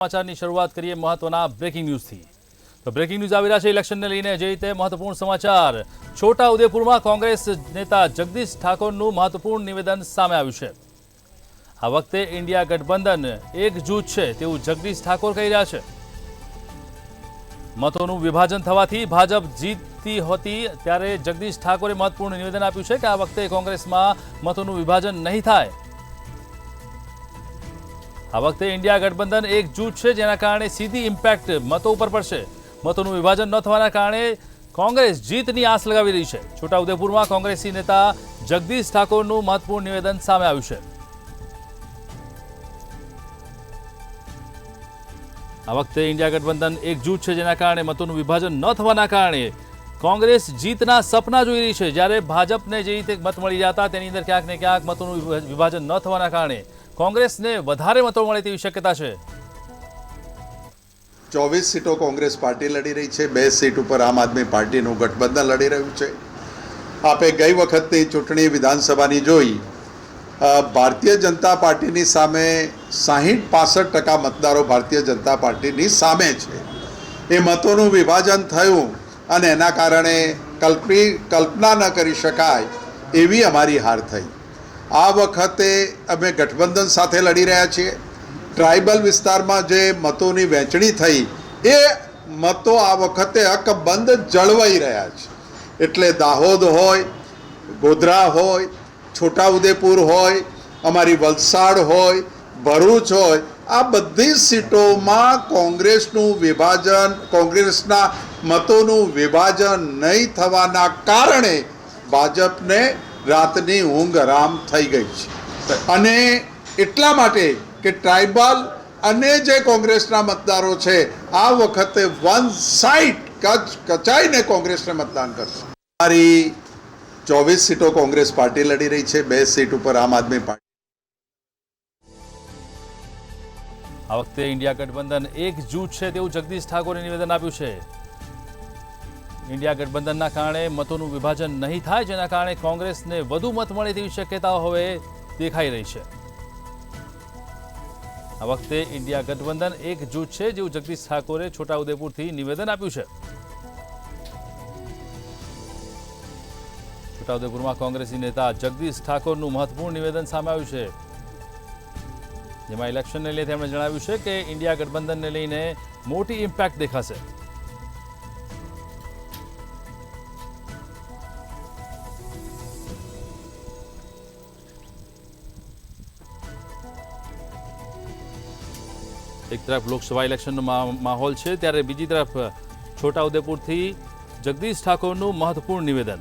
સમાચારની શરૂઆત કરીએ મહત્વના બ્રેકિંગ ન્યૂઝથી। તો બ્રેકિંગ ન્યૂઝ આવી રહ્યા છે ઇલેક્શનને લઈને જે રીતે મહત્વપૂર્ણ સમાચાર। છોટા ઉદેપુરમાં કોંગ્રેસ નેતા જગદીશ ઠાકોરનું મહત્વપૂર્ણ નિવેદન સામે આવ્યું છે। આ વખતે ઇન્ડિયા ગઠબંધન એકજૂથ છે તેવું જગદીશ ઠાકોર કહી રહ્યા છે। મતોનું વિભાજન થવાથી ભાજપ જીતતી હતી ત્યારે જગદીશ ઠાકોરે મહત્વપૂર્ણ નિવેદન આપ્યું છે કે આ વખતે કોંગ્રેસમાં મતોનું વિભાજન નહીં થાય। આ વખતે ઇન્ડિયા ગઠબંધન એકજૂથ છે જેના કારણે સીધી ઇમ્પેક્ટ મતો ઉપર પડશે। મતોનું વિભાજન ન થવાના કારણે કોંગ્રેસ જીતની આસ લગાવી રહી છે। છોટાઉદેપુરમાં કોંગ્રેસી નેતા જગદીશ ઠાકોરનું મહત્વપૂર્ણ નિવેદન સામે આવ્યું છે। આ વખતે ઇન્ડિયા ગઠબંધન એકજૂથ છે જેના કારણે મતોનું વિભાજન ન થવાના કારણે કોંગ્રેસ જીતના સપના જોઈ રહી છે। જ્યારે ભાજપને જે રીતે મત મળી રહ્યા હતા તેની અંદર ક્યાંક ને ક્યાંક મતોનું વિભાજન ન થવાના કારણે કોંગ્રેસને વધારે મતો મળે તેવી શક્યતા છે। 24 સીટો કોંગ્રેસ પાર્ટી લડી રહી છે। 2 સીટ ઉપર આમ આદમી પાર્ટીનું ગઠબંધન લડી રહ્યું છે। આપે ગઈ વખતની ચૂંટણી વિધાનસભાની જોઈ, ભારતીય જનતા પાર્ટીની સામે 60-65% મતદારો ભારતીય જનતા પાર્ટીની સામે છે। એ મતોનું વિભાજન થયું અને એના કારણે કલ્પના ન કરી શકાય એવી અમારી હાર થઈ। આ વખતે અમે ગઠબંધન સાથે લડી રહ્યા છીએ। ટ્રાઇબલ વિસ્તારમાં જે મતોની વહેંચણી થઈ એ મતો આ વખતે અકબંધ જળવાઈ રહ્યા છે। એટલે દાહોદ હોય, ગોધરા હોય, છોટાઉદેપુર હોય, અમારી વલસાડ હોય, ભરૂચ હોય, આ બધી સીટોમાં કોંગ્રેસનું વિભાજન, કોંગ્રેસના મતોનું વિભાજન નહીં થવાના કારણે ભાજપને રાતની ઊંઘ હરામ થઈ ગઈ છે। અને એટલા માટે કે ટ્રાઇબલ અને જે કોંગ્રેસના મતદારો છે આ વખતે વન સાઇડ કચાઈને કોંગ્રેસને મતદાન કરશે। અમારી 24 સીટો કોંગ્રેસ પાર્ટી લડી રહી છે। 2 સીટ ઉપર આમ આદમી પાર્ટી। આ વખતે ઇન્ડિયા ગઠબંધન એકજૂથ છે તેવું જગદીશ ઠાકોરે નિવેદન આપ્યું છે। ઇન્ડિયા ગઠબંધનના કારણે મતોનું વિભાજન નહીં થાય જેના કારણે કોંગ્રેસને વધુ મત મળે તેવી શક્યતાઓ હવે દેખાઈ રહી છે। આ વખતે ઇન્ડિયા ગઠબંધન એકજૂથ છે જેવું જગદીશ ઠાકોરે છોટાઉદેપુરથી નિવેદન આપ્યું છે। છોટાઉદેપુરમાં કોંગ્રેસી નેતા જગદીશ ઠાકોરનું મહત્વપૂર્ણ નિવેદન સામે આવ્યું છે જેમાં ઇલેક્શનને લઈને તેમણે જણાવ્યું છે કે ઇન્ડિયા ગઠબંધનને લઈને મોટી ઇમ્પેક્ટ દેખાશે। એક તરફ લોકસભા ઇલેક્શનનો માહોલ છે ત્યારે બીજી તરફ છોટાઉદેપુરથી જગદીશ ઠાકોરનું મહત્વપૂર્ણ નિવેદન।